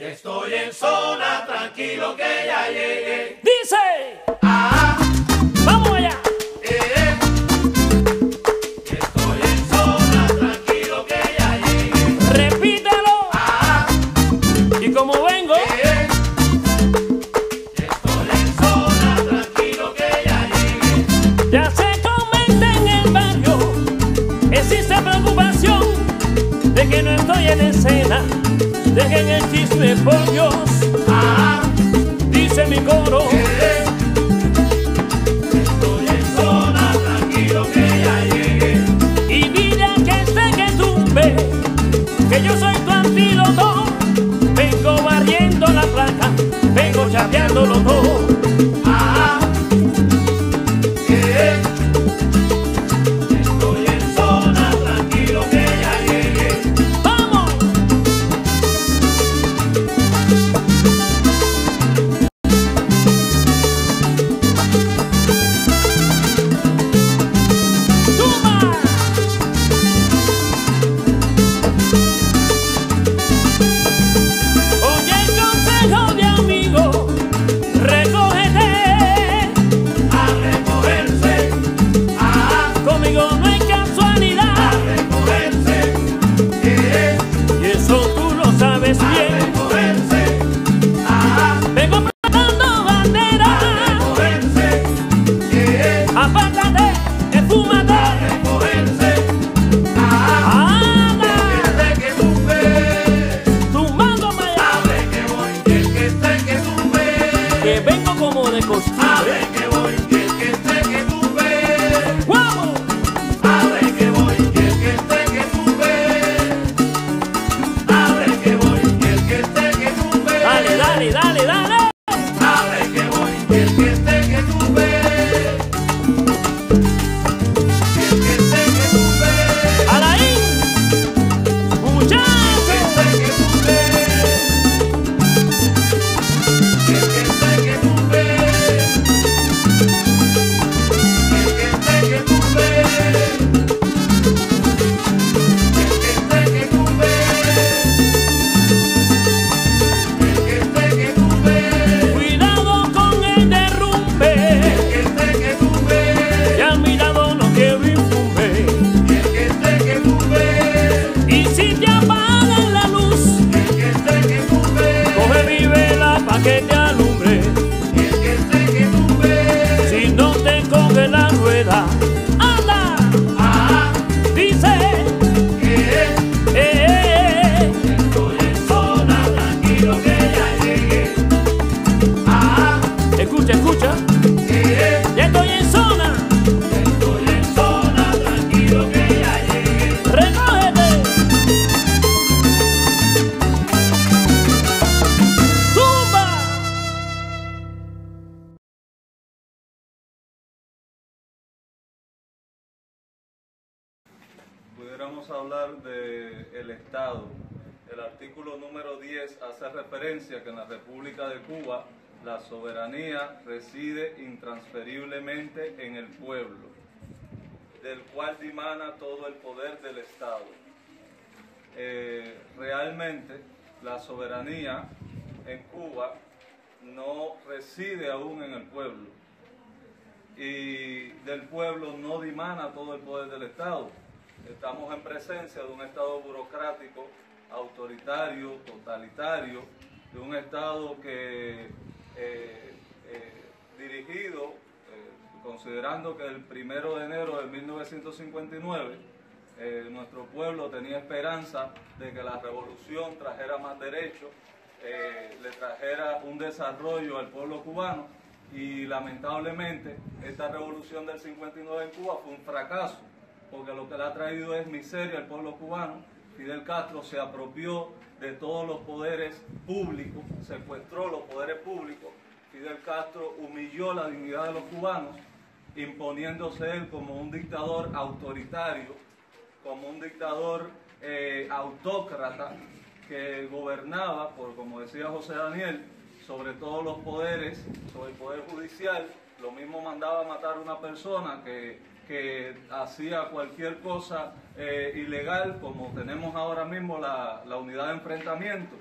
Y estoy en zona, tranquilo que ya llegué. Dice, vamos allá. Y estoy en zona, tranquilo que ya llegué. Repítelo. Y como vengo, Y estoy en zona, tranquilo que ya llegué. ya se comenta en el barrio, existe preocupación de que no estoy en escena. Dejen el chisme por Dios, dice mi coro. Estoy en zona, tranquilo que ya llegué. Y dile a que esté que tumbe, que yo soy tu antídoto. Vengo barriendo la placa, vengo chapeándolo todo. Estoy en zona, tranquilo que ya llegué. ¡Vamos! ¡Suma! Oye el consejo de amigo, recógete. A recogerse, Conmigo no hay a casualidad, recogerse, y eso tú lo sabes a bien. recogerse, Vengo plantando bandera, recogerse, apártate, esfúmate. recogerse. ¡Anda! Desde que tú ves, Tumbando para allá, sabe que voy, el que esté que tú ves. que vengo como de Sabe costumbre. que voy, el que esté que tú ves. ¡Vamos! Sabe que voy, el que esté que tú ves. Sabe que voy, el que esté que tú ves. Dale, dale, dale, dale. Sabe que voy, el que esté que tú ves. El que esté que tú ves. Alain, El muchachos. que esté que tú ves. El que esté que tú ves. El que esté que tú ves. El que esté que tú ves. El que esté que tú ves. Cuidado con el derrumbe, El que esté que tú ves. que a mi lado no quiero infumbe. El que esté que tú ves. Y si te apagan la luz, El que esté que tú ves. coge mi vela pa' que te alumbre. El que esté que tú ves. Si no te coge la rueda, anda, dice, Estoy en zona, tranquilo que ya llegué. escucha, escucha, ya estoy en zona, Estoy en zona, tranquilo que ya llegué. recógete, tumba. Pudiéramos hablar del Estado. El artículo número 10 hace referencia que en la República de Cuba la soberanía reside intransferiblemente en el pueblo, del cual dimana todo el poder del Estado. Realmente la soberanía en Cuba no reside aún en el pueblo, y del pueblo no dimana todo el poder del Estado. Estamos en presencia de un Estado burocrático, autoritario, totalitario, de un Estado que dirigido, considerando que el 1 de enero de 1959 nuestro pueblo tenía esperanza de que la revolución trajera más derechos, le trajera un desarrollo al pueblo cubano, y lamentablemente esta revolución del 59 en Cuba fue un fracaso, porque lo que le ha traído es miseria al pueblo cubano. Fidel Castro se apropió de todos los poderes públicos, secuestró los poderes públicos. Fidel Castro humilló la dignidad de los cubanos, imponiéndose él como un dictador autoritario, como un dictador autócrata, que gobernaba, como decía José Daniel, sobre todos los poderes, sobre el poder judicial. Lo mismo mandaba matar a una persona que hacía cualquier cosa ilegal, como tenemos ahora mismo la unidad de enfrentamiento,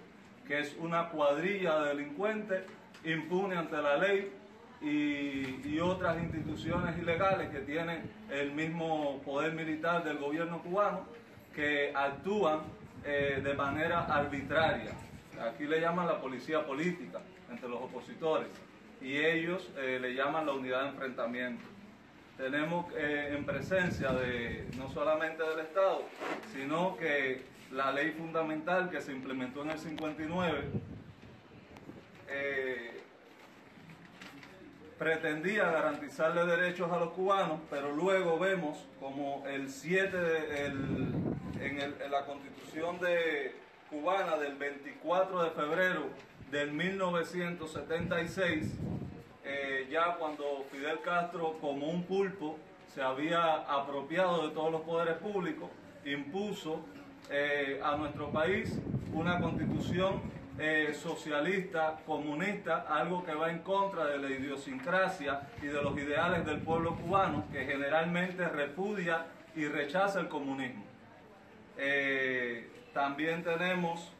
que es una cuadrilla de delincuentes impune ante la ley y otras instituciones ilegales que tienen el mismo poder militar del gobierno cubano, que actúan de manera arbitraria. Aquí le llaman la policía política entre los opositores y ellos le llaman la unidad de enfrentamiento. Tenemos en presencia de no solamente del Estado, sino que la ley fundamental que se implementó en el 59 pretendía garantizarle derechos a los cubanos, pero luego vemos como en la Constitución cubana del 24 de febrero del 1976, ya cuando Fidel Castro, como un pulpo, se había apropiado de todos los poderes públicos, impuso a nuestro país una constitución socialista, comunista, algo que va en contra de la idiosincrasia y de los ideales del pueblo cubano, que generalmente repudia y rechaza el comunismo. También tenemos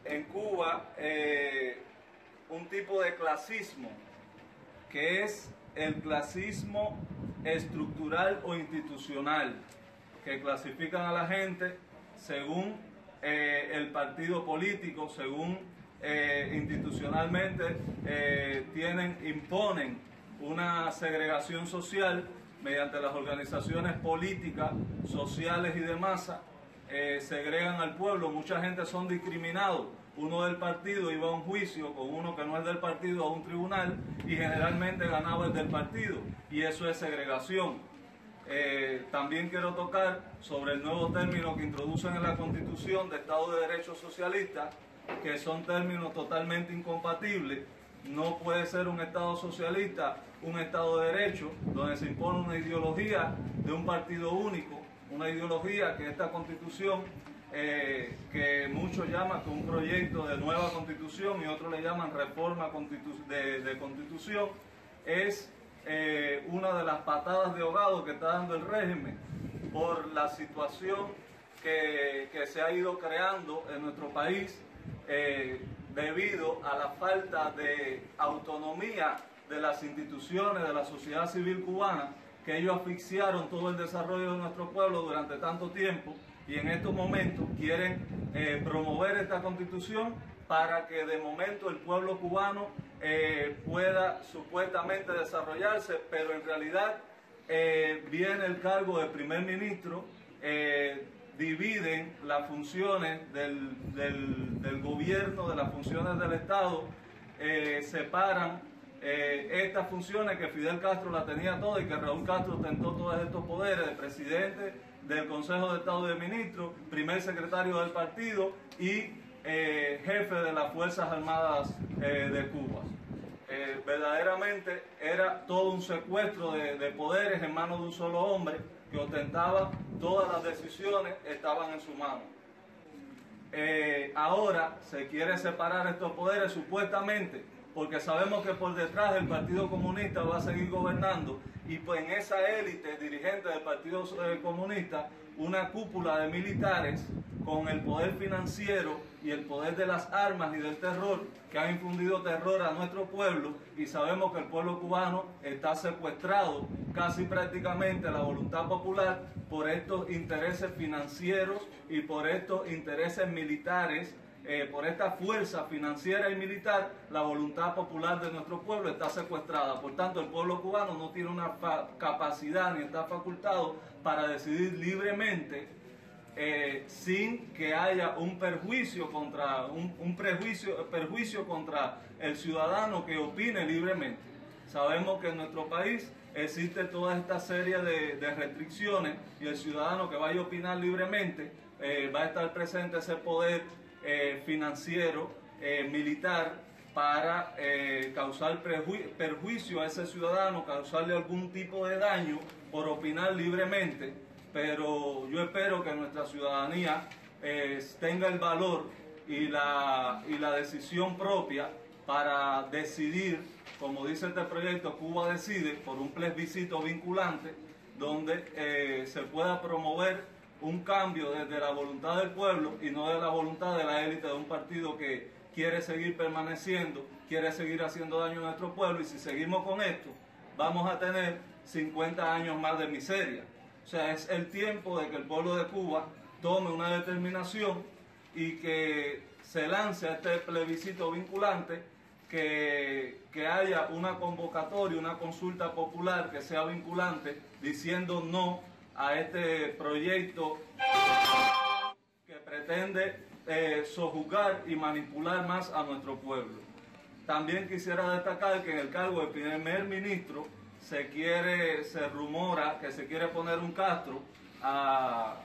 en Cuba un tipo de clasismo, que es el clasismo estructural o institucional, que clasifican a la gente según el partido político, según institucionalmente imponen una segregación social mediante las organizaciones políticas, sociales y de masa, segregan al pueblo. Mucha gente son discriminados. Uno del partido iba a un juicio con uno que no es del partido a un tribunal y generalmente ganaba el del partido, y eso es segregación. También quiero tocar sobre el nuevo término que introducen en la Constitución de Estado de Derecho Socialista, que son términos totalmente incompatibles. No puede ser un Estado socialista un Estado de Derecho, donde se impone una ideología de un partido único, una ideología que esta Constitución, que muchos llaman que un proyecto de nueva Constitución y otros le llaman reforma de Constitución, es una de las patadas de ahogado que está dando el régimen por la situación que se ha ido creando en nuestro país debido a la falta de autonomía de las instituciones de la sociedad civil cubana, que ellos asfixiaron todo el desarrollo de nuestro pueblo durante tanto tiempo, y en estos momentos quieren promover esta Constitución para que de momento el pueblo cubano pueda supuestamente desarrollarse, pero en realidad viene el cargo de primer ministro, dividen las funciones del gobierno de las funciones del Estado, separan estas funciones que Fidel Castro las tenía todas y que Raúl Castro ostentó todos estos poderes de presidente del Consejo de Estado de Ministros, primer secretario del partido y jefe de las Fuerzas Armadas de Cuba. Verdaderamente era todo un secuestro de poderes en manos de un solo hombre que ostentaba todas las decisiones, estaban en su mano. Ahora se quiere separar estos poderes supuestamente porque sabemos que por detrás el Partido Comunista va a seguir gobernando, y pues en esa élite dirigente del Partido Comunista, una cúpula de militares con el poder financiero y el poder de las armas y del terror, que han infundido terror a nuestro pueblo, y sabemos que el pueblo cubano está secuestrado casi prácticamente a la voluntad popular por estos intereses financieros y por estos intereses militares. Por esta fuerza financiera y militar, la voluntad popular de nuestro pueblo está secuestrada. Por tanto, el pueblo cubano no tiene una capacidad ni está facultado para decidir libremente sin que haya un perjuicio contra perjuicio contra el ciudadano que opine libremente. Sabemos que en nuestro país existe toda esta serie de restricciones, y el ciudadano que vaya a opinar libremente va a estar presente ese poder financiero, militar, para causar perjuicio a ese ciudadano, causarle algún tipo de daño por opinar libremente. Pero yo espero que nuestra ciudadanía tenga el valor y la decisión propia para decidir, como dice este proyecto Cuba Decide, por un plebiscito vinculante, donde se pueda promover un cambio desde la voluntad del pueblo y no de la voluntad de la élite de un partido que quiere seguir permaneciendo, quiere seguir haciendo daño a nuestro pueblo, y si seguimos con esto vamos a tener 50 años más de miseria. O sea, es el tiempo de que el pueblo de Cuba tome una determinación y que se lance a este plebiscito vinculante, que haya una convocatoria, una consulta popular que sea vinculante, diciendo no a este proyecto que pretende sojuzgar y manipular más a nuestro pueblo. También quisiera destacar que en el cargo de primer ministro se rumora que se quiere poner un Castro al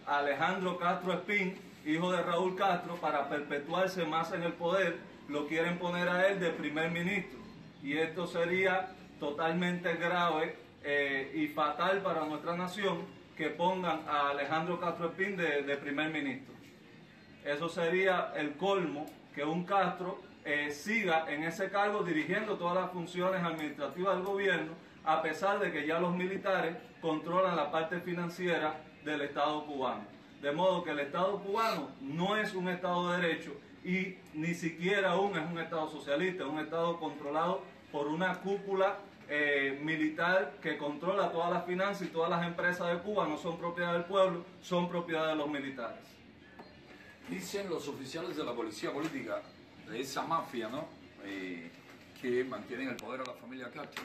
Alejandro Castro Espín, hijo de Raúl Castro, para perpetuarse más en el poder. Lo quieren poner a él de primer ministro, y esto sería totalmente grave y fatal para nuestra nación, que pongan a Alejandro Castro Espín de primer ministro. Eso sería el colmo, que un Castro siga en ese cargo dirigiendo todas las funciones administrativas del gobierno, a pesar de que ya los militares controlan la parte financiera del Estado cubano. De modo que el Estado cubano no es un Estado de derecho, y ni siquiera aún es un Estado socialista, es un Estado controlado por una cúpula militar que controla todas las finanzas, y todas las empresas de Cuba no son propiedad del pueblo, son propiedad de los militares. Dicen los oficiales de la policía política, de esa mafia, ¿no? Que mantienen el poder a la familia Castro,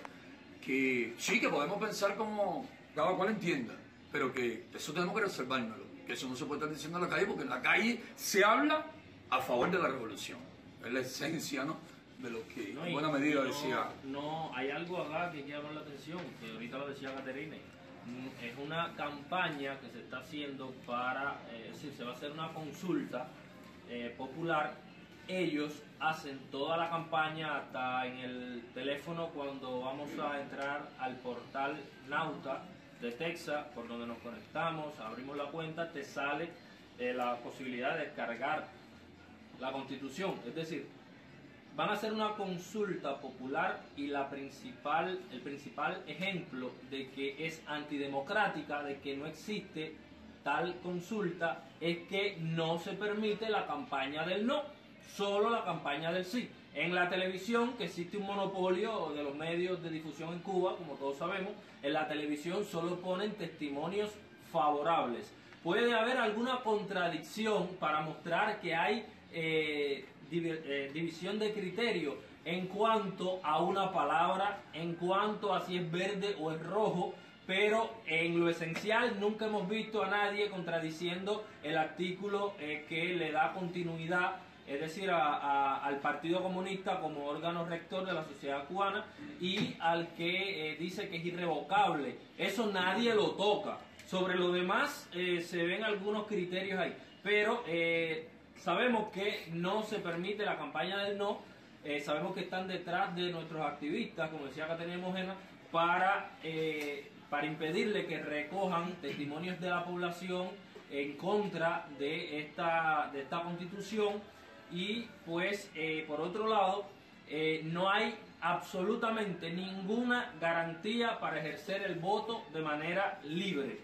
que sí, que podemos pensar como cada cual entienda, pero que eso tenemos que reservárnoslo, que eso no se puede estar diciendo en la calle, porque en la calle se habla a favor de la revolución. Es la esencia, ¿no?, de lo que en buena medida decía. No, hay algo acá que quiere llamar la atención, que ahorita lo decía Caterine. Es una campaña que se está haciendo para, es decir, se va a hacer una consulta popular. Ellos hacen toda la campaña, hasta en el teléfono cuando vamos a entrar al portal Nauta de Texas, por donde nos conectamos, abrimos la cuenta, te sale la posibilidad de descargar la Constitución. Es decir, van a hacer una consulta popular, y el principal ejemplo de que es antidemocrática, de que no existe tal consulta, es que no se permite la campaña del no, solo la campaña del sí. En la televisión, que existe un monopolio de los medios de difusión en Cuba, como todos sabemos, en la televisión solo ponen testimonios favorables. Puede haber alguna contradicción para mostrar que hay división de criterio en cuanto a una palabra, en cuanto a si es verde o es rojo, pero en lo esencial nunca hemos visto a nadie contradiciendo el artículo que le da continuidad, es decir, al Partido Comunista como órgano rector de la sociedad cubana, y al que dice que es irrevocable. Eso nadie lo toca. Sobre lo demás se ven algunos criterios ahí, pero sabemos que no se permite la campaña del no. Sabemos que están detrás de nuestros activistas, como decía Caterina Mojena, para impedirle que recojan testimonios de la población en contra de esta Constitución. Y pues por otro lado, no hay absolutamente ninguna garantía para ejercer el voto de manera libre.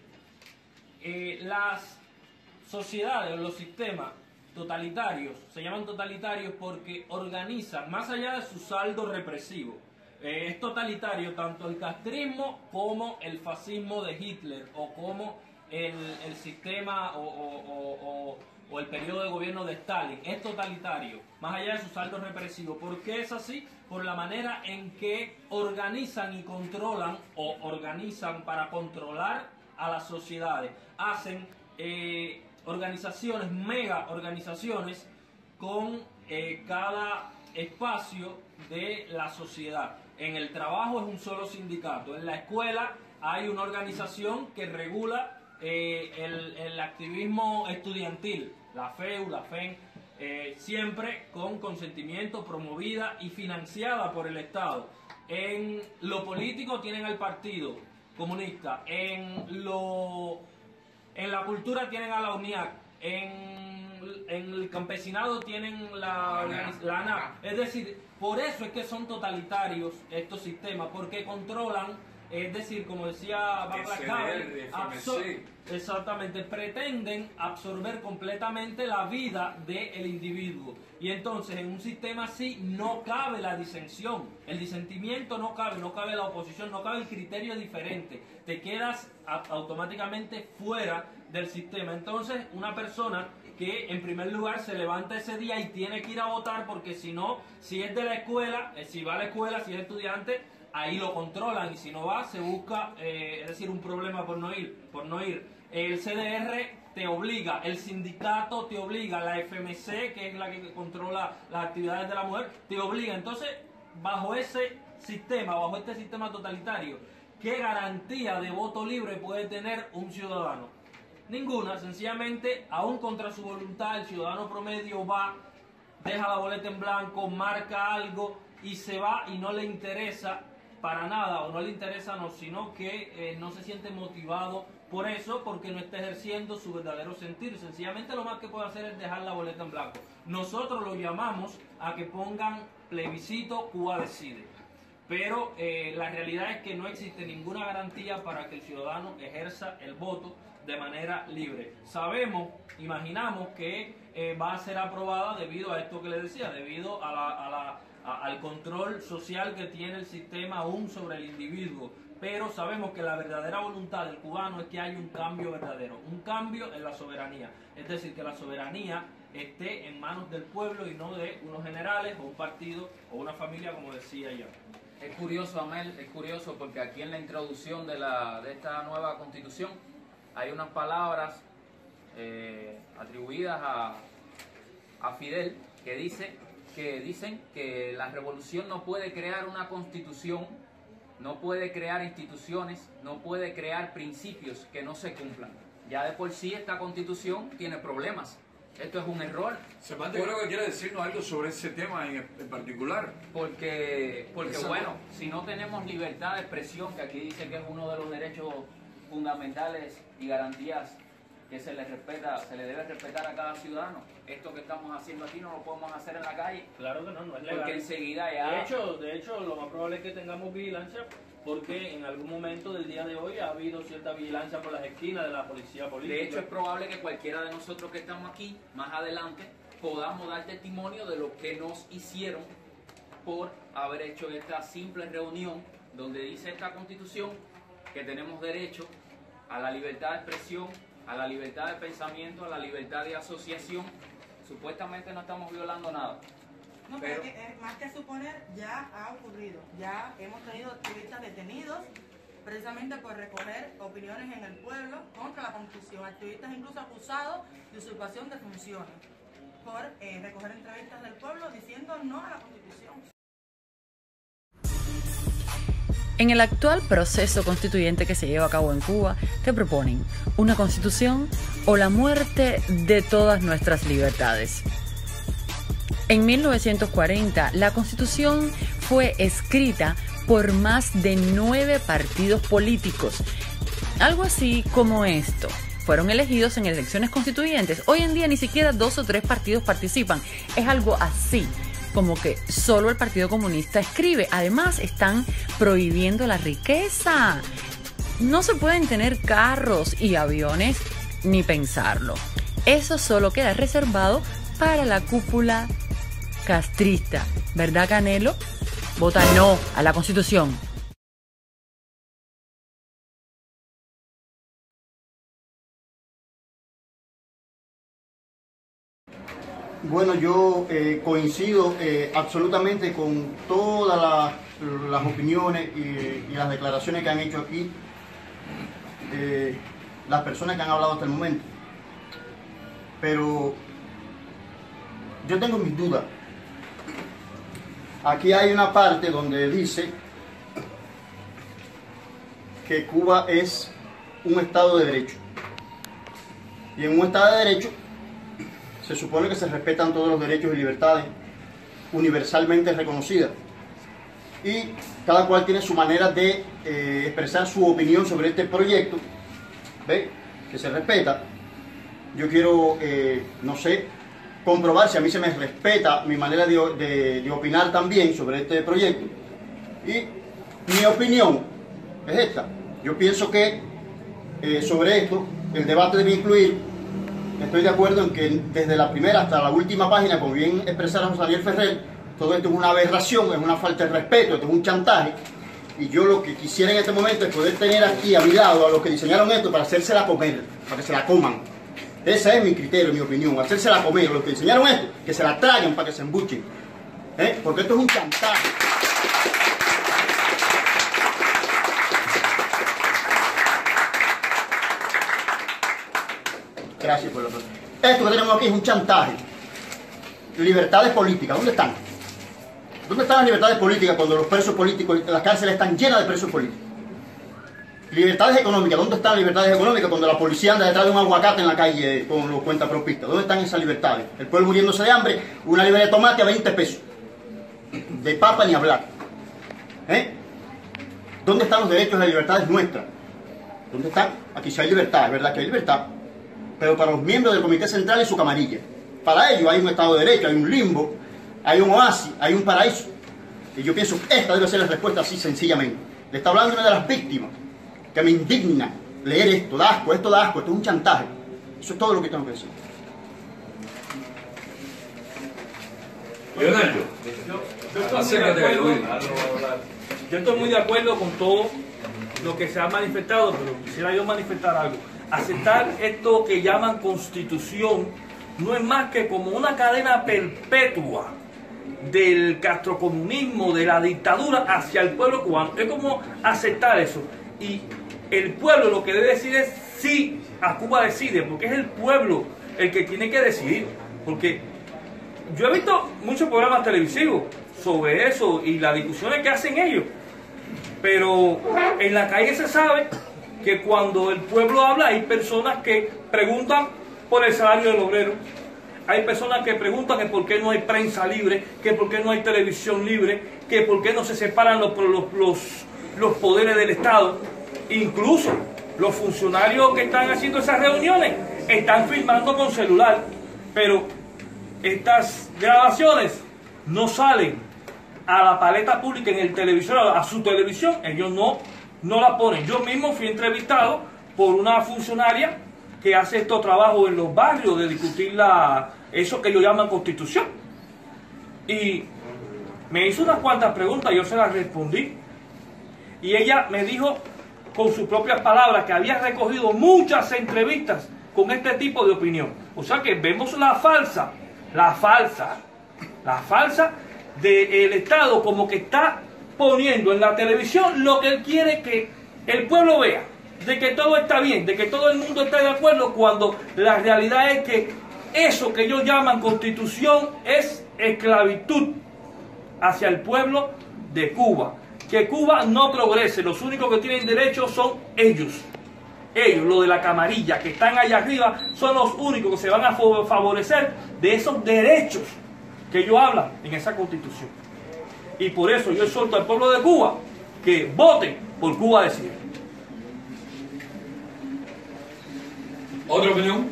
Las sociedades, los sistemas totalitarios, se llaman totalitarios porque organizan, más allá de su saldo represivo, es totalitario tanto el castrismo como el fascismo de Hitler, o como el sistema o el periodo de gobierno de Stalin. Es totalitario, más allá de su saldo represivo. ¿Por qué es así? Por la manera en que organizan y controlan, o organizan para controlar a las sociedades. Hacen organizaciones, mega organizaciones, con cada espacio de la sociedad. En el trabajo es un solo sindicato. En la escuela hay una organización que regula el activismo estudiantil, la FEU, la FEN, siempre con consentimiento, promovida y financiada por el Estado. En lo político tienen al Partido Comunista, en la cultura tienen a la UNIAC, en el campesinado tienen la ANAP. Es decir, por eso es que son totalitarios estos sistemas, porque controlan es decir, como decía Barbara SDR, FMC. exactamente, pretenden absorber completamente la vida del individuo. Y entonces en un sistema así no cabe la disensión, el disentimiento no cabe la oposición, no cabe el criterio diferente. Te quedas automáticamente fuera del sistema. Entonces una persona que en primer lugar se levanta ese día y tiene que ir a votar, porque si no, si es de la escuela, si va a la escuela, si es estudiante, ahí lo controlan, y si no va, se busca, es decir, un problema por no ir. El CDR te obliga, el sindicato te obliga, la FMC, que es la que controla las actividades de la mujer, te obliga. Entonces, bajo ese sistema, bajo este sistema totalitario, ¿qué garantía de voto libre puede tener un ciudadano? Ninguna. Sencillamente, aún contra su voluntad, el ciudadano promedio va, deja la boleta en blanco, marca algo y se va, y no le interesa para nada, o no le interesa, no, sino que no se siente motivado por eso, porque no está ejerciendo su verdadero sentir. Sencillamente lo más que puede hacer es dejar la boleta en blanco. Nosotros lo llamamos a que pongan plebiscito, Cuba decide. Pero la realidad es que no existe ninguna garantía para que el ciudadano ejerza el voto de manera libre. Sabemos, imaginamos que va a ser aprobada debido a esto que les decía, debido al control social que tiene el sistema aún sobre el individuo. Pero sabemos que la verdadera voluntad del cubano es que haya un cambio verdadero, un cambio en la soberanía. Es decir, que la soberanía esté en manos del pueblo y no de unos generales o un partido o una familia, como decía yo. Es curioso, Amel, es curioso porque aquí en la introducción de esta nueva constitución hay unas palabras atribuidas a Fidel que dicen que la revolución no puede crear una constitución, no puede crear instituciones, no puede crear principios que no se cumplan. Ya de por sí esta constitución tiene problemas. Esto es un error. Semante, creo que quiere decirnos algo sobre ese tema en particular. Porque bueno, si no tenemos libertad de expresión, que aquí dice que es uno de los derechos fundamentales y garantías que se le debe respetar a cada ciudadano. Esto que estamos haciendo aquí no lo podemos hacer en la calle. Claro que no es legal. Porque enseguida ya... De hecho, lo más probable es que tengamos vigilancia, porque en algún momento del día de hoy ha habido cierta vigilancia por las esquinas de la policía política. De hecho, es probable que cualquiera de nosotros que estamos aquí, más adelante, podamos dar testimonio de lo que nos hicieron por haber hecho esta simple reunión donde dice esta Constitución que tenemos derecho a la libertad de expresión, a la libertad de pensamiento, a la libertad de asociación. Supuestamente no estamos violando nada. No, pero más que suponer, ya ha ocurrido. Ya hemos tenido activistas detenidos precisamente por recoger opiniones en el pueblo contra la Constitución. Activistas incluso acusados de usurpación de funciones por recoger entrevistas del pueblo diciendo no a la Constitución. En el actual proceso constituyente que se lleva a cabo en Cuba, te proponen una constitución o la muerte de todas nuestras libertades. En 1940, la Constitución fue escrita por más de 9 partidos políticos. Algo así como esto. Fueron elegidos en elecciones constituyentes. Hoy en día ni siquiera 2 o 3 partidos participan. Es algo así, como que solo el Partido Comunista escribe. Además, están prohibiendo la riqueza. No se pueden tener carros y aviones ni pensarlo. Eso solo queda reservado para la cúpula castrista. ¿Verdad, Canelo? Vota no a la Constitución. Bueno, yo coincido absolutamente con todas las opiniones y las declaraciones que han hecho aquí las personas que han hablado hasta el momento. Pero yo tengo mis dudas. Aquí hay una parte donde dice que Cuba es un Estado de Derecho. Y en un Estado de Derecho se supone que se respetan todos los derechos y libertades universalmente reconocidas. Y cada cual tiene su manera de expresar su opinión sobre este proyecto, ¿ve? Que se respeta. Yo quiero, no sé, comprobar si a mí se me respeta mi manera de opinar también sobre este proyecto. Y mi opinión es esta. Yo pienso que sobre esto el debate debe incluir, estoy de acuerdo en que desde la primera hasta la última página, como bien expresara José Daniel Ferrer, todo esto es una aberración, es una falta de respeto, esto es un chantaje. Y yo lo que quisiera en este momento es poder tener aquí a mi lado a los que diseñaron esto para hacérsela comer, para que se la coman. Ese es mi criterio, mi opinión, hacérsela comer. Los que diseñaron esto, que se la traigan para que se embuchen. Porque esto es un chantaje. Gracias por la pregunta. Esto que tenemos aquí es un chantaje. Libertades políticas, ¿dónde están? ¿Dónde están las libertades políticas cuando los presos políticos, las cárceles están llenas de presos políticos? Libertades económicas, ¿dónde están las libertades económicas cuando la policía anda detrás de un aguacate en la calle con los cuentapropistas? ¿Dónde están esas libertades? El pueblo muriéndose de hambre, una libra de tomate a 20 pesos. De papa ni hablar. ¿Dónde están los derechos y las libertades nuestras? ¿Dónde están? Aquí sí hay libertad, es verdad que hay libertad. Pero para los miembros del Comité Central y su camarilla. Para ellos hay un Estado de Derecho, hay un limbo, hay un oasis, hay un paraíso. Y yo pienso que esta debe ser la respuesta así sencillamente. Le está hablando una de las víctimas, que me indigna leer esto, da asco, esto es un chantaje. Eso es todo lo que tengo que decir. Leonardo, Yo estoy muy de acuerdo con todo lo que se ha manifestado, pero quisiera yo manifestar algo. Aceptar esto que llaman constitución no es más que como una cadena perpetua del castrocomunismo, de la dictadura hacia el pueblo cubano. Es como aceptar eso. Y el pueblo lo que debe decir es sí a Cuba decide, porque es el pueblo el que tiene que decidir. Porque yo he visto muchos programas televisivos sobre eso y las discusiones que hacen ellos. Pero en la calle se sabe que cuando el pueblo habla hay personas que preguntan por el salario del obrero, hay personas que preguntan que por qué no hay prensa libre, que por qué no hay televisión libre, que por qué no se separan los poderes del Estado. Incluso los funcionarios que están haciendo esas reuniones están filmando con celular, pero estas grabaciones no salen a la paleta pública en el televisor, a su televisión, ellos no la ponen. Yo mismo fui entrevistado por una funcionaria que hace estos trabajos en los barrios de discutir eso que ellos llaman constitución. Y me hizo unas cuantas preguntas, yo se las respondí. Y ella me dijo con sus propias palabras que había recogido muchas entrevistas con este tipo de opinión. O sea que vemos la falsa del Estado como que está poniendo en la televisión lo que él quiere que el pueblo vea, de que todo está bien, de que todo el mundo está de acuerdo, cuando la realidad es que eso que ellos llaman constitución es esclavitud hacia el pueblo de Cuba. Que Cuba no progrese, los únicos que tienen derecho son ellos. Ellos, los de la camarilla, que están allá arriba, son los únicos que se van a favorecer de esos derechos que ellos hablan en esa constitución. Y por eso yo exhorto al pueblo de Cuba que vote por Cuba Decide. ¿Otra opinión?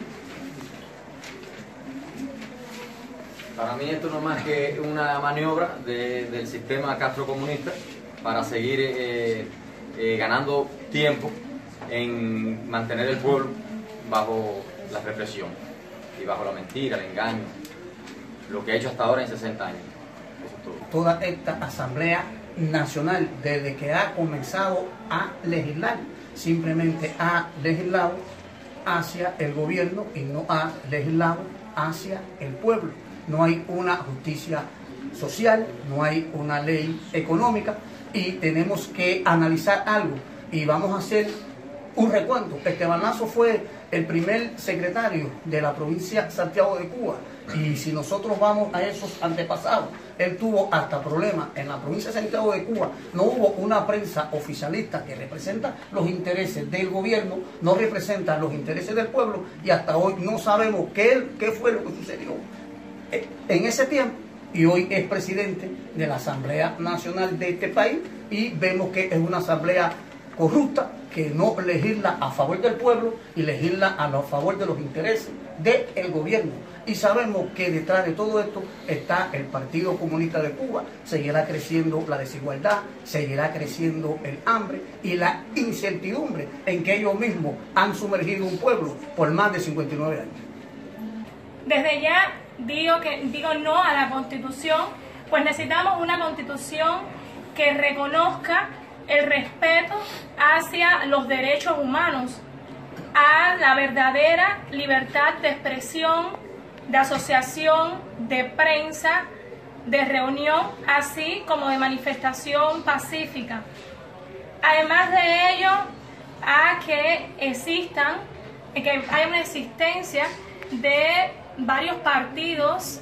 Para mí esto no es más que una maniobra del sistema castrocomunista para seguir ganando tiempo en mantener el pueblo bajo la represión y bajo la mentira, el engaño, lo que ha hecho hasta ahora en 60 años. Eso es todo. Toda esta Asamblea Nacional, desde que ha comenzado a legislar, simplemente ha legislado hacia el gobierno y no ha legislado hacia el pueblo. No hay una justicia social, no hay una ley económica y tenemos que analizar algo y vamos a hacer un recuento. Esteban Lazo fue el primer secretario de la provincia de Santiago de Cuba y si nosotros vamos a esos antepasados, él tuvo hasta problemas en la provincia de Santiago de Cuba. No hubo una prensa oficialista que representa los intereses del gobierno, no representa los intereses del pueblo y hasta hoy no sabemos qué fue lo que sucedió en ese tiempo. Y hoy es presidente de la Asamblea Nacional de este país y vemos que es una asamblea corrupta que no legisla a favor del pueblo y legisla a favor de los intereses del gobierno. y sabemos que detrás de todo esto está el Partido Comunista de Cuba. Seguirá creciendo la desigualdad, seguirá creciendo el hambre y la incertidumbre en que ellos mismos han sumergido un pueblo por más de 59 años. Desde ya digo no a la Constitución, pues necesitamos una Constitución que reconozca el respeto hacia los derechos humanos, a la verdadera libertad de expresión, de asociación, de prensa, de reunión, así como de manifestación pacífica. Además de ello, a que haya una existencia de varios partidos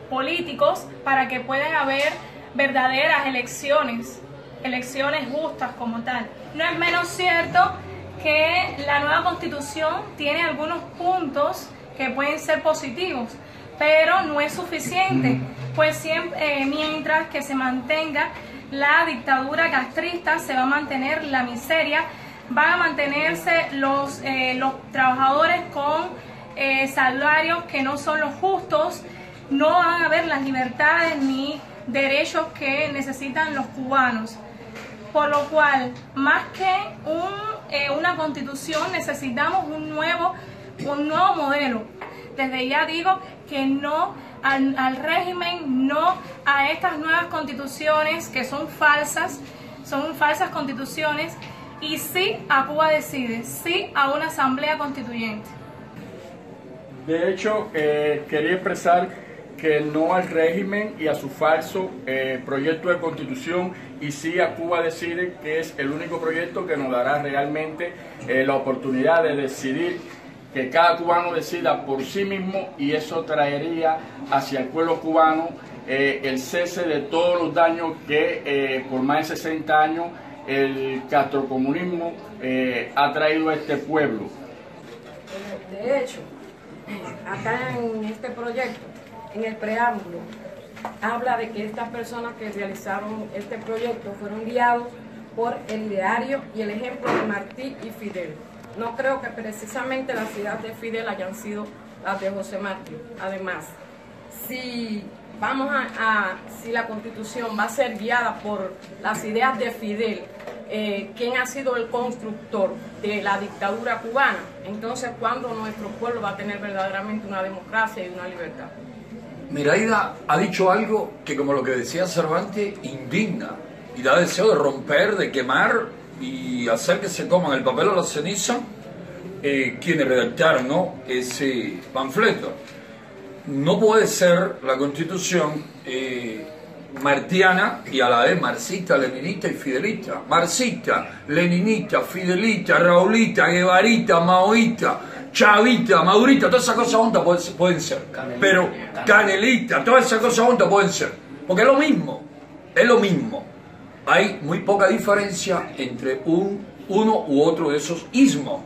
políticos para que puedan haber verdaderas elecciones justas como tal. No es menos cierto que la nueva Constitución tiene algunos puntos que pueden ser positivos, pero no es suficiente, pues siempre, mientras que se mantenga la dictadura castrista, se va a mantener la miseria, van a mantenerse los trabajadores con salarios que no son los justos, no van a haber las libertades ni derechos que necesitan los cubanos. Por lo cual, más que una constitución, necesitamos un nuevo modelo. Desde ya digo que no al régimen, no a estas nuevas constituciones que son falsas constituciones, y sí a Cuba Decide, sí a una asamblea constituyente. De hecho, quería expresar que no al régimen y a su falso proyecto de constitución, y sí a Cuba Decide, que es el único proyecto que nos dará realmente la oportunidad de decidir, que cada cubano decida por sí mismo, y eso traería hacia el pueblo cubano el cese de todos los daños que por más de 60 años el castrocomunismo ha traído a este pueblo. De hecho, acá en este proyecto, en el preámbulo, habla de que estas personas que realizaron este proyecto fueron guiados por el ideario y el ejemplo de Martí y Fidel. No creo que precisamente las ideas de Fidel hayan sido las de José Martí. Además, si la Constitución va a ser guiada por las ideas de Fidel, quien ha sido el constructor de la dictadura cubana, entonces ¿cuándo nuestro pueblo va a tener verdaderamente una democracia y una libertad? Miraida ha dicho algo que, como lo que decía Cervantes, indigna y da deseo de romper, de quemar y hacer que se coman el papel o la ceniza quienes redactaron, ¿no?, ese panfleto. No puede ser la Constitución martiana y a la vez marxista, leninista y fidelista. Marxista, leninista, fidelista, raulista, guevarita, maoísta, chavita, madurita, todas esas cosas juntas pueden ser. Pero canelita, todas esas cosas juntas pueden ser. Porque es lo mismo, es lo mismo. Hay muy poca diferencia entre uno u otro de esos ismos.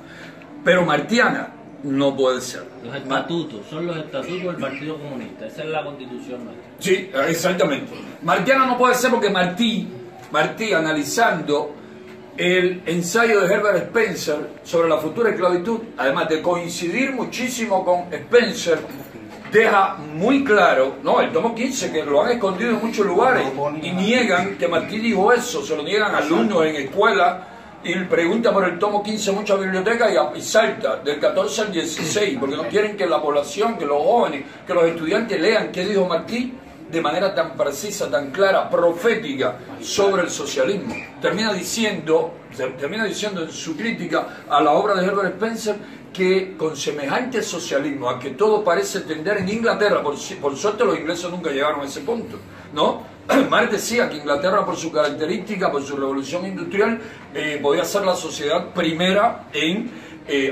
Pero martiana no puede ser. Los estatutos, son los estatutos del Partido Comunista, esa es la Constitución nuestra. Sí, exactamente. Martiana no puede ser porque Martí analizando el ensayo de Herbert Spencer sobre la futura esclavitud, además de coincidir muchísimo con Spencer, deja muy claro, no, el tomo 15, que lo han escondido en muchos lugares y niegan que Martí dijo eso, se lo niegan alumnos en escuelas. Y pregunta por el tomo 15 en muchas bibliotecas y salta del 14 al 16, porque no quieren que la población, que los jóvenes, que los estudiantes lean qué dijo Martí de manera tan precisa, tan clara, profética sobre el socialismo. Termina diciendo en su crítica a la obra de Herbert Spencer que con semejante socialismo a que todo parece tender en Inglaterra, por suerte los ingleses nunca llegaron a ese punto, ¿no? Marx decía que Inglaterra, por su característica, por su revolución industrial, podía ser la sociedad primera en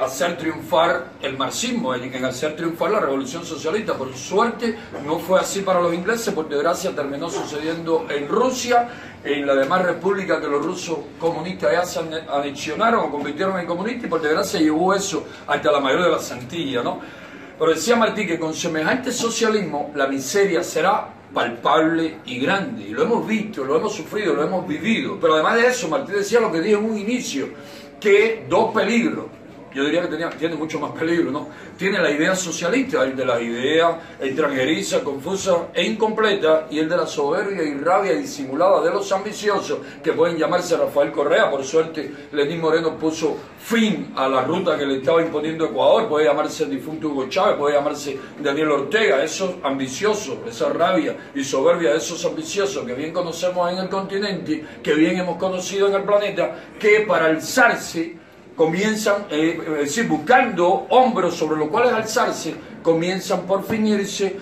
hacer triunfar el marxismo, en hacer triunfar la revolución socialista. Por suerte no fue así para los ingleses, por desgracia terminó sucediendo en Rusia, en la demás república que los rusos comunistas ya se anexionaron o convirtieron en comunistas, y por desgracia llevó eso hasta la mayoría de las Antillas, ¿no? Pero decía Martí que con semejante socialismo la miseria será palpable y grande, y lo hemos visto, lo hemos sufrido, lo hemos vivido. Pero además de eso, Martí decía lo que dije en un inicio, que dos peligros, yo diría que tiene mucho más peligro, ¿no? Tiene la idea socialista, el de la idea extranjeriza, confusa e incompleta, y el de la soberbia y rabia disimulada de los ambiciosos, que pueden llamarse Rafael Correa. Por suerte, Lenín Moreno puso fin a la ruta que le estaba imponiendo Ecuador. Puede llamarse el difunto Hugo Chávez, puede llamarse Daniel Ortega. Esos ambiciosos, esa rabia y soberbia de esos ambiciosos que bien conocemos en el continente, que bien hemos conocido en el planeta, que para alzarse comienzan, es decir, buscando hombros sobre los cuales alzarse, comienzan por finirse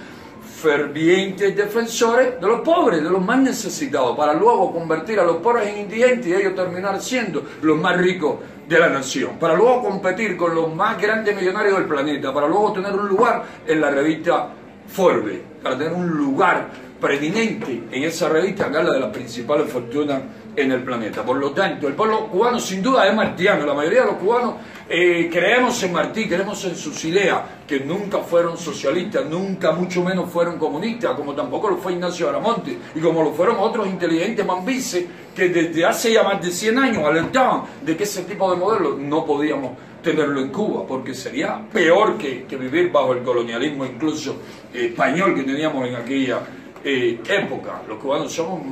fervientes defensores de los pobres, de los más necesitados, para luego convertir a los pobres en indigentes y ellos terminar siendo los más ricos de la nación, para luego competir con los más grandes millonarios del planeta, para luego tener un lugar en la revista Forbes, para tener un lugar preeminente en esa revista que habla de las principales fortunas en el planeta. Por lo tanto, el pueblo cubano sin duda es martiano. La mayoría de los cubanos creemos en Martí, creemos en sus ideas, que nunca fueron socialistas, nunca mucho menos fueron comunistas, como tampoco lo fue Ignacio Aramonte, y como lo fueron otros inteligentes mambises que desde hace ya más de 100 años alertaban de que ese tipo de modelo no podíamos tenerlo en Cuba, porque sería peor que vivir bajo el colonialismo incluso español que teníamos en aquella época. Los cubanos somos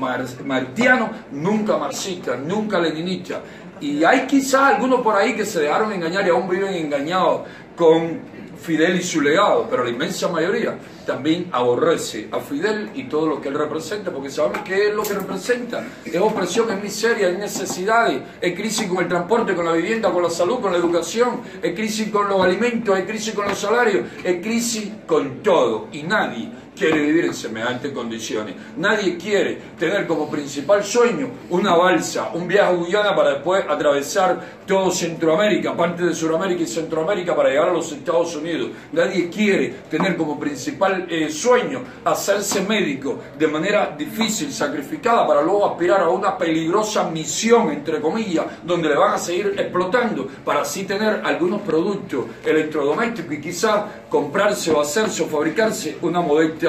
martianos, nunca marxistas, nunca leninistas, y hay quizás algunos por ahí que se dejaron engañar y aún viven engañados con Fidel y su legado, pero la inmensa mayoría también aborrece a Fidel y todo lo que él representa, porque sabemos qué es lo que representa: es opresión, es miseria, es necesidades, es crisis con el transporte, con la vivienda, con la salud, con la educación, es crisis con los alimentos, es crisis con los salarios, es crisis con todo, y nadie quiere vivir en semejantes condiciones. Nadie quiere tener como principal sueño una balsa, un viaje a Guyana para después atravesar todo Centroamérica, parte de Sudamérica y Centroamérica para llegar a los Estados Unidos. Nadie quiere tener como principal sueño hacerse médico de manera difícil, sacrificada, para luego aspirar a una peligrosa misión, entre comillas, donde le van a seguir explotando para así tener algunos productos electrodomésticos y quizás comprarse o hacerse o fabricarse una modesta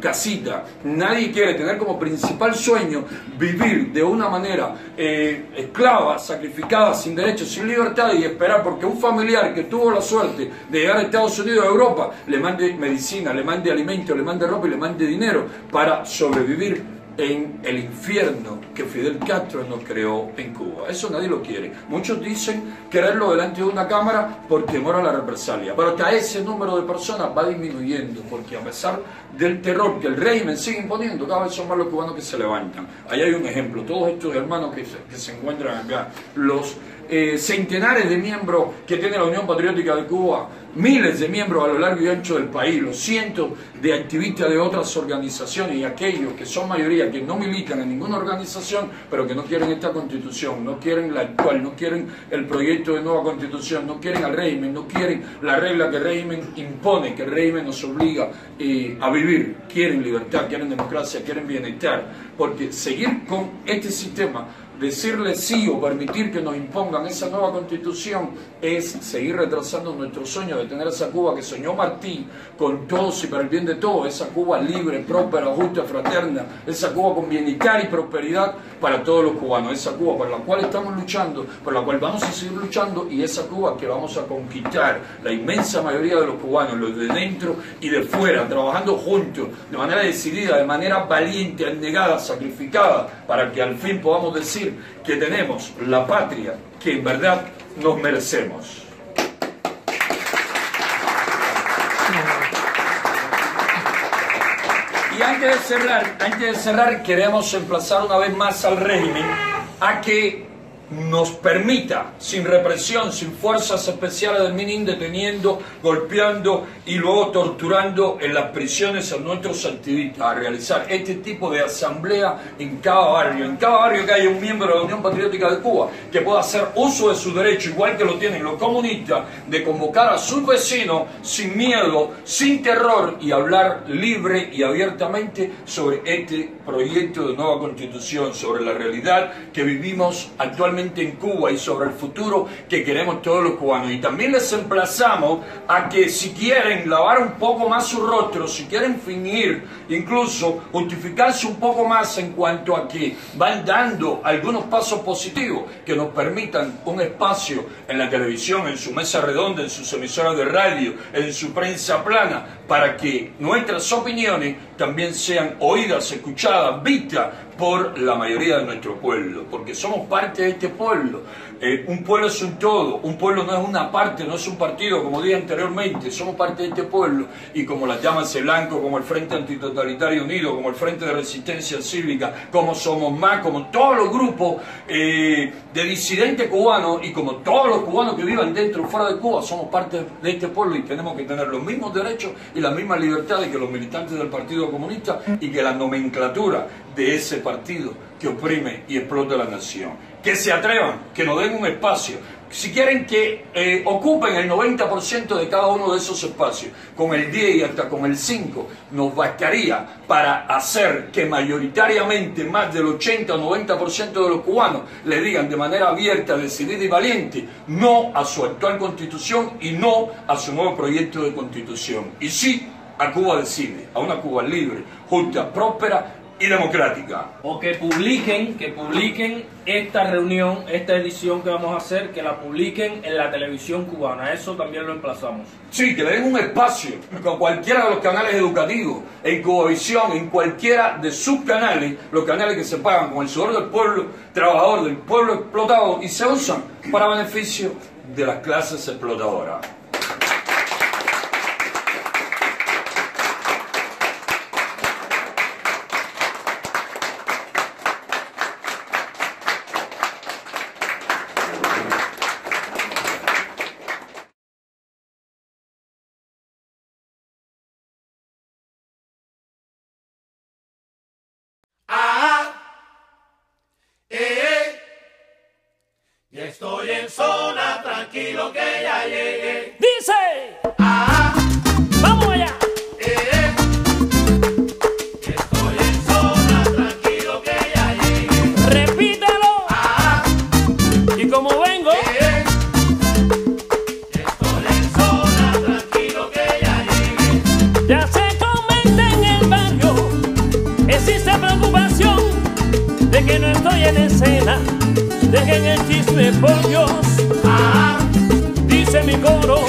casita. Nadie quiere tener como principal sueño vivir de una manera esclava, sacrificada, sin derechos, sin libertad, y esperar porque un familiar que tuvo la suerte de llegar a Estados Unidos o a Europa le mande medicina, le mande alimentos, le mande ropa y le mande dinero para sobrevivir en el infierno que Fidel Castro nos creó en Cuba. Eso nadie lo quiere. Muchos dicen quererlo delante de una cámara por temor a la represalia, pero hasta ese número de personas va disminuyendo, porque a pesar del terror que el régimen sigue imponiendo, cada vez son más los cubanos que se levantan. Ahí hay un ejemplo: todos estos hermanos que se encuentran acá, los centenares de miembros que tiene la Unión Patriótica de Cuba, miles de miembros a lo largo y ancho del país, los cientos de activistas de otras organizaciones y aquellos que son mayoría, que no militan en ninguna organización, pero que no quieren esta constitución, no quieren la actual, no quieren el proyecto de nueva constitución, no quieren al régimen, no quieren la regla que el régimen impone, que el régimen nos obliga a vivir. Quieren libertad, quieren democracia, quieren bienestar, porque seguir con este sistema, decirle sí o permitir que nos impongan esa nueva constitución, es seguir retrasando nuestro sueño de tener esa Cuba que soñó Martí, con todos y para el bien de todos, esa Cuba libre, próspera, justa, fraterna, esa Cuba con bienestar y prosperidad para todos los cubanos, esa Cuba por la cual estamos luchando, por la cual vamos a seguir luchando, y esa Cuba que vamos a conquistar la inmensa mayoría de los cubanos, los de dentro y de fuera, trabajando juntos, de manera decidida, de manera valiente, abnegada, sacrificada, para que al fin podamos decir que tenemos la patria que en verdad nos merecemos. Y antes de cerrar, queremos emplazar una vez más al régimen a que nos permita, sin represión, sin fuerzas especiales del MININ, deteniendo, golpeando y luego torturando en las prisiones a nuestros activistas, a realizar este tipo de asamblea en cada barrio que haya un miembro de la Unión Patriótica de Cuba que pueda hacer uso de su derecho, igual que lo tienen los comunistas, de convocar a sus vecinos sin miedo, sin terror, y hablar libre y abiertamente sobre este proyecto de nueva constitución, sobre la realidad que vivimos actualmente realmente en Cuba y sobre el futuro que queremos todos los cubanos. Y también les emplazamos a que si quieren lavar un poco más su rostro, si quieren fingir, incluso justificarse un poco más en cuanto a que van dando algunos pasos positivos que nos permitan un espacio en la televisión, en su mesa redonda, en sus emisoras de radio, en su prensa plana, para que nuestras opiniones también sean oídas, escuchadas, vistas por la mayoría de nuestro pueblo, porque somos parte de este pueblo. Un pueblo es un todo, un pueblo no es una parte, no es un partido, como dije anteriormente, somos parte de este pueblo, y como las llamas de blanco, como el Frente Antitotalitario Unido, como el Frente de Resistencia Cívica, como Somos Más, como todos los grupos de disidentes cubanos, y como todos los cubanos que vivan dentro o fuera de Cuba, somos parte de este pueblo y tenemos que tener los mismos derechos y las mismas libertades que los militantes del Partido Comunista y que la nomenclatura de ese partido que oprime y explota la nación. Que se atrevan, que nos den un espacio. Si quieren que ocupen el 90% de cada uno de esos espacios, con el 10 y hasta con el 5, nos bastaría para hacer que mayoritariamente más del 80 o 90% de los cubanos le digan de manera abierta, decidida y valiente no a su actual constitución y no a su nuevo proyecto de constitución. Y sí a Cuba Decide, a una Cuba libre, justa, próspera y democrática. O que publiquen esta reunión, esta edición que vamos a hacer, que la publiquen en la televisión cubana. Eso también lo emplazamos. Sí, que le den un espacio con cualquiera de los canales educativos, en Cubavisión, en cualquiera de sus canales, los canales que se pagan con el sudor del pueblo trabajador, del pueblo explotado, y se usan para beneficio de las clases explotadoras. Ya estoy en zona, tranquilo que ya llegué. Dice, vamos allá. Ya estoy en zona, tranquilo que ya llegué. Repítelo. Y como vengo. Ya estoy en zona, tranquilo que ya llegué. Ya se comenta en el barrio, existe preocupación de que no estoy en escena. Dejen el chisme por Dios, dice mi coro.